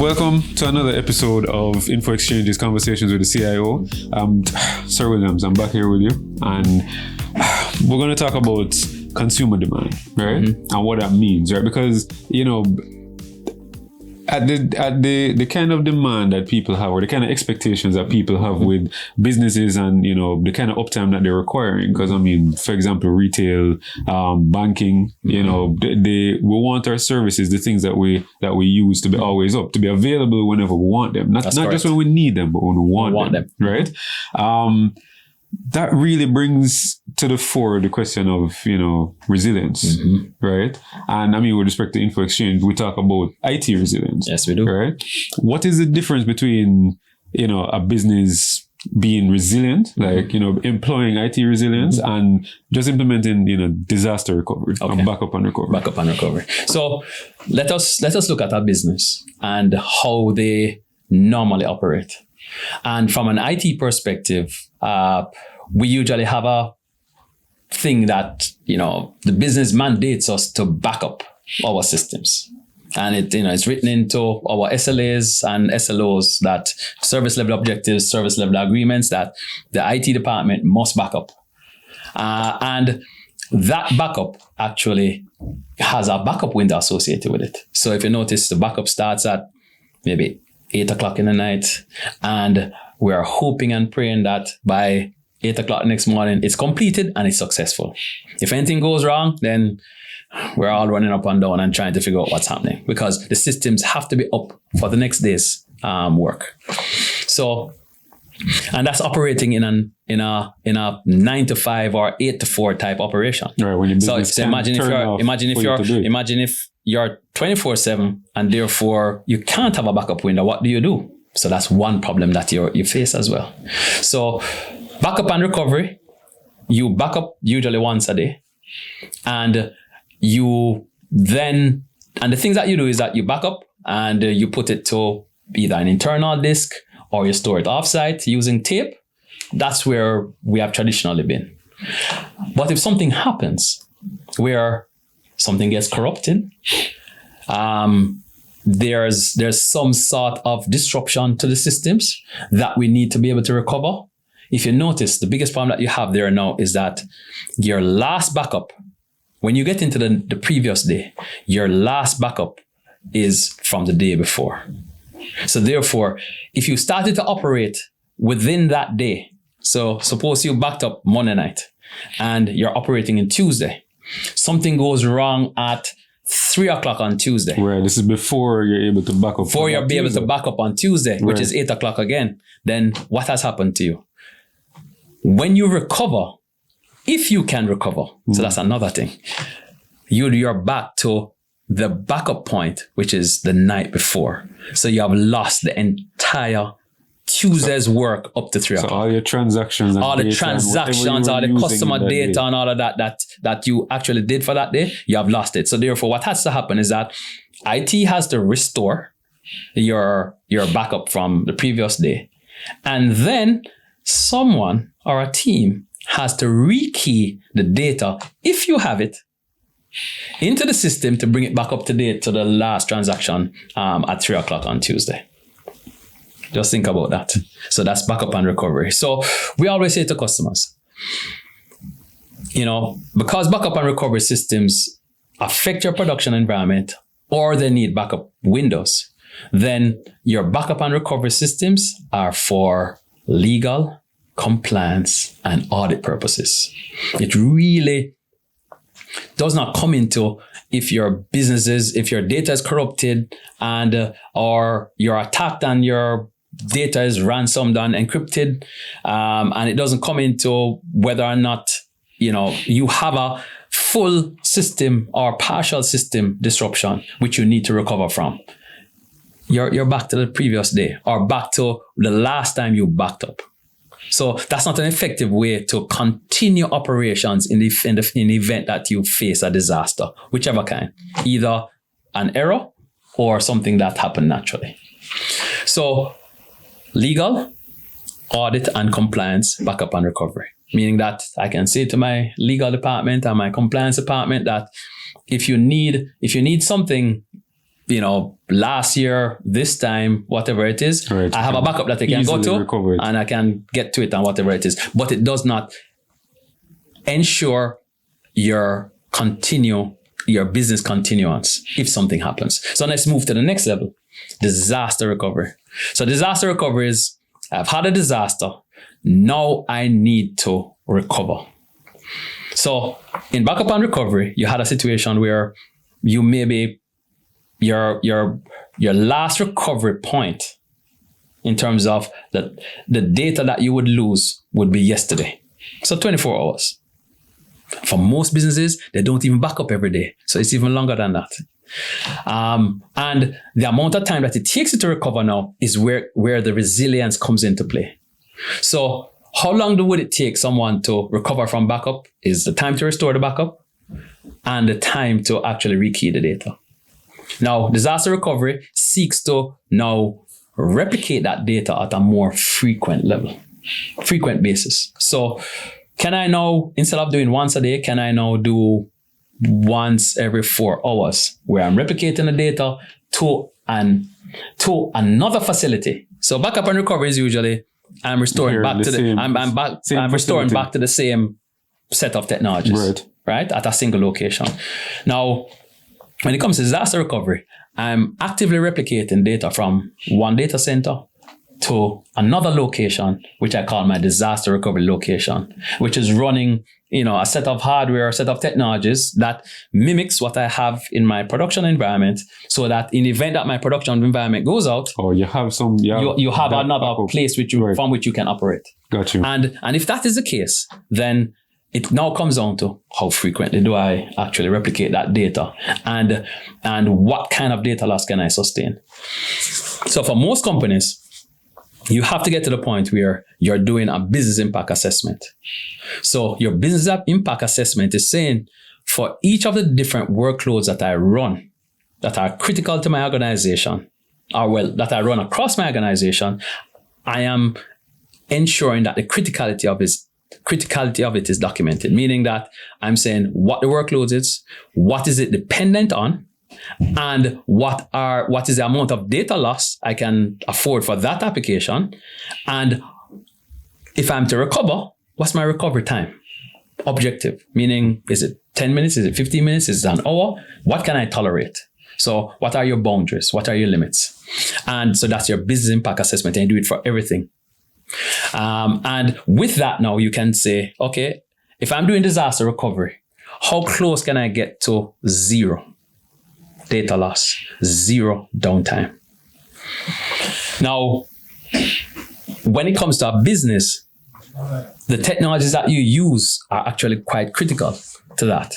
Welcome to another episode of Info Exchanges Conversations with the CIO. Sir Williams, I'm back here with you, and we're going to talk about consumer demand, right? Mm-hmm. And what that means, right? Because, you know, at the kind of demand that people have, or the kind of expectations that people have with businesses, and you know, the kind of uptime that they're requiring. Because I mean, for example, retail, banking, you know, we want our services, the things that we use, to be always up, to be available whenever we want them, not just when we need them, but when we want them, right? That really brings to the fore the question of, you know, resilience, right? And I mean, with respect to Info Exchange, we talk about IT resilience. Yes, we do. Right? What is the difference between, you know, a business being resilient, like, you know, employing IT resilience, and just implementing, you know, disaster recovery, and backup and recovery? Backup and recovery. So let us look at our business and how they normally operate. And from an IT perspective, we usually have a thing that, you know, the business mandates us to back up our systems. And it, you know, it's written into our SLAs and SLOs, that service level objectives, service level agreements, that the IT department must back up. And that backup actually has a backup window associated with it. So if you notice, the backup starts at maybe 8 o'clock in the night, and we're hoping and praying that by 8 o'clock next morning, it's completed and it's successful. If anything goes wrong, then we're all running up and down and trying to figure out what's happening, because the systems have to be up for the next day's work. So, and that's operating in a 9 to 5 or 8 to 4 type operation. Right, when so imagine if you're 24/7 and therefore you can't have a backup window. What do you do? So that's one problem that you face as well. So backup and recovery, you back up usually once a day, and the things that you do is that you back up and you put it to either an internal disk or you store it offsite using tape. That's where we have traditionally been. But if something happens where something gets corrupted, there's some sort of disruption to the systems that we need to be able to recover. If you notice, the biggest problem that you have there now is that your last backup, when you get into the previous day, your last backup is from the day before. So therefore, if you started to operate within that day, so suppose you backed up Monday night and you're operating in Tuesday, something goes wrong at 3 o'clock on Tuesday. Right. This is before you're able to back up. Before you're able to back up on Tuesday, right, which is 8 o'clock again. Then what has happened to you? When you recover, if you can recover, so that's another thing, you're back to the backup point, which is the night before. So you have lost the entire Tuesday's work up to 3 o'clock. So all your transactions, all the customer data and all of that you actually did for that day, you have lost it. So therefore, what has to happen is that IT has to restore your backup from the previous day. And then someone or a team has to rekey the data, if you have it, into the system to bring it back up to date to the last transaction at 3 o'clock on Tuesday. Just think about that. So that's backup and recovery. So we always say to customers, you know, because backup and recovery systems affect your production environment, or they need backup windows, then your backup and recovery systems are for legal, compliance, and audit purposes. It really does not come into if your data is corrupted and or you're attacked and your data is ransomed and encrypted, and it doesn't come into whether or not, you know, you have a full system or partial system disruption which you need to recover from. You're back to the previous day or back to the last time you backed up. So that's not an effective way to continue operations in the event that you face a disaster, whichever kind, either an error or something that happened naturally. So legal, audit, and compliance, backup and recovery, meaning that I can say to my legal department and my compliance department that if you need something last year, this time, whatever it is, right. I have a backup that I can go to and I can get to it and whatever it is. But it does not ensure your business continuance if something happens. So let's move to the next level, disaster recovery. So disaster recovery is, I've had a disaster. Now I need to recover. So in backup and recovery, you had a situation where you maybe your last recovery point in terms of the data that you would lose would be yesterday. So 24 hours. For most businesses, they don't even back up every day. So it's even longer than that. And the amount of time that it takes you to recover now is where the resilience comes into play. So how long would it take someone to recover from backup is the time to restore the backup and the time to actually rekey the data. Now, disaster recovery seeks to now replicate that data at a more frequent basis. So can I now, instead of doing once a day, can I now do once every 4 hours where I'm replicating the data to another facility? So backup and recovery is usually I'm restoring back to back to the same set of technologies, right? At a single location. Now, when it comes to disaster recovery, I'm actively replicating data from one data center to another location, which I call my disaster recovery location, which is running, a set of hardware, a set of technologies that mimics what I have in my production environment, so that in the event that my production environment goes out, you have another place from which you can operate. Got you. And if that is the case, then it now comes down to how frequently do I actually replicate that data, and what kind of data loss can I sustain? So for most companies, you have to get to the point where you're doing a business impact assessment. So your business impact assessment is saying, for each of the different workloads that I run, that are critical to my organization, that I run across my organization, I am ensuring that the criticality of it is documented, meaning that I'm saying what the workload is, what is it dependent on, and what is the amount of data loss I can afford for that application, and if I'm to recover, what's my recovery time? Objective, meaning is it 10 minutes, is it 15 minutes, is it an hour? What can I tolerate? So what are your boundaries? What are your limits? And so that's your business impact assessment, and you do it for everything. And with that now you can say, okay, if I'm doing disaster recovery, how close can I get to zero data loss, zero downtime? Now, when it comes to a business, the technologies that you use are actually quite critical to that.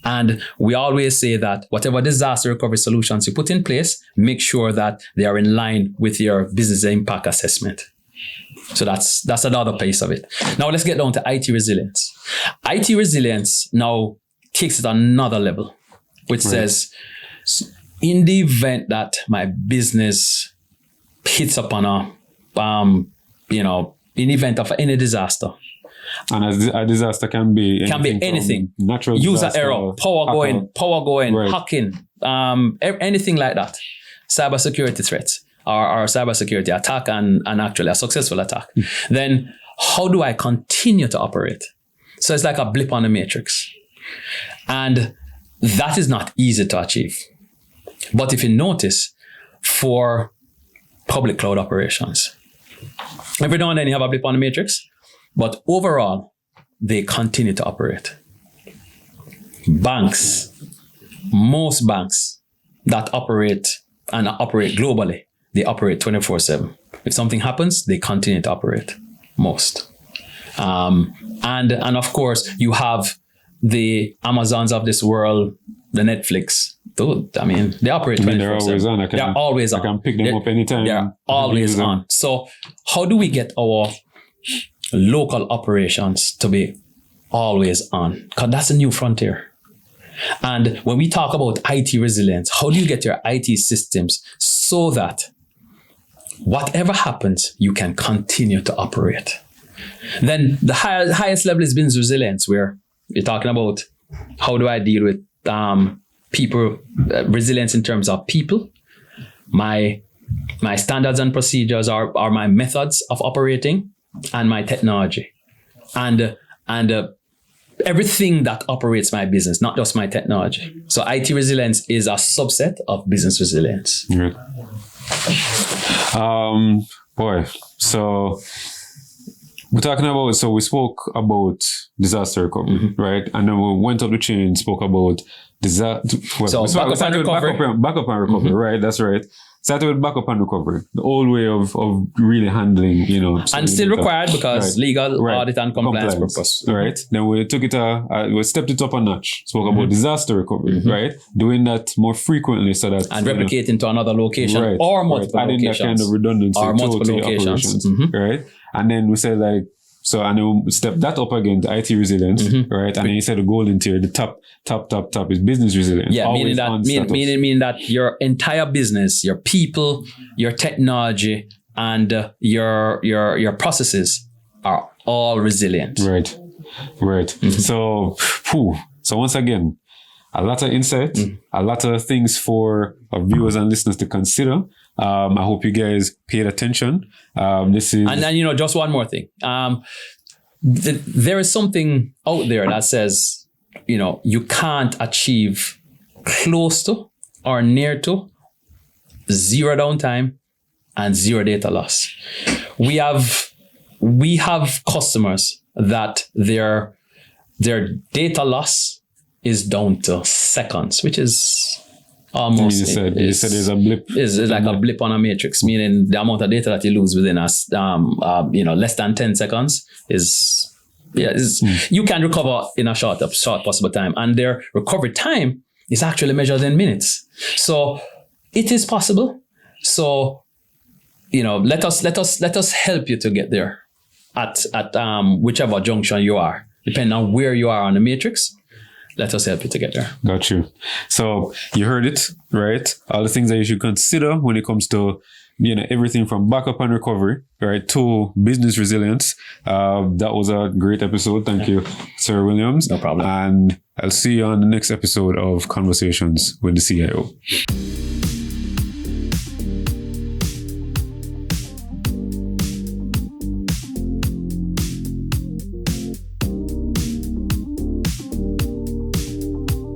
And we always say that whatever disaster recovery solutions you put in place, make sure that they are in line with your business impact assessment. So that's another piece of it. Now let's get down to IT resilience. IT resilience now takes it another level, which says, in the event that my business hits upon in the event of any disaster. And a disaster can be anything. Natural user disaster, error, power going, right. Hacking, anything like that. Cybersecurity threats or cybersecurity attack and actually a successful attack. Then how do I continue to operate? So it's like a blip on the matrix. And that is not easy to achieve. But if you notice, for public cloud operations, every now and then you have a blip on the matrix, but overall, they continue to operate. Banks, most banks that operate globally, they operate 24/7. If something happens, they continue to operate. Most. And of course, you have the Amazons of this world, the Netflix. Dude, I mean, they operate 24/7. They're always on. They're always on. I can pick them up anytime. They're always on. So how do we get our local operations to be always on? Because that's a new frontier. And when we talk about IT resilience, how do you get your IT systems so that whatever happens, you can continue to operate? Then the highest level is business resilience, where you're talking about how do I deal with people, resilience in terms of people. My standards and procedures are my methods of operating, and my technology, and everything that operates my business, not just my technology. So IT resilience is a subset of business resilience. Right. So we're talking about, so we spoke about disaster recovery, right? And then we went up the chain, spoke about disaster. So backup and recovery. Backup and recovery, right? That's right. Started with backup and recovery, the old way of really handling, and still required because legal, audit, and compliance purpose. Right. Then we took it, we stepped it up a notch. Spoke about disaster recovery, right? Doing that more frequently so that and replicating to another location or multiple adding locations, that kind of redundancy or multiple locations, right? And then we said and then we stepped that up again to IT resilience, right? And then you said the golden tier, the top is business resilience. Yeah, meaning that your entire business, your people, your technology, and your processes are all resilient. Right. So once again, a lot of insight, a lot of things for our viewers and listeners to consider. I hope you guys paid attention. This is... And then, just one more thing. There is something out there that says, you can't achieve close to or near to zero downtime and zero data loss. We have customers that their data loss is down to seconds, which is almost... You said there's a blip. Is like a blip on a matrix, meaning the amount of data that you lose within less than 10 seconds is you can recover in a short possible time, and their recovery time is actually measured in minutes. So it is possible. So let us help you to get there at whichever junction you are, depending on where you are on the matrix. Let us help you to get there. Got you. So you heard it, right? All the things that you should consider when it comes to, everything from backup and recovery, right, to business resilience. That was a great episode. Thank you, Sir Williams. No problem. And I'll see you on the next episode of Conversations with the CIO.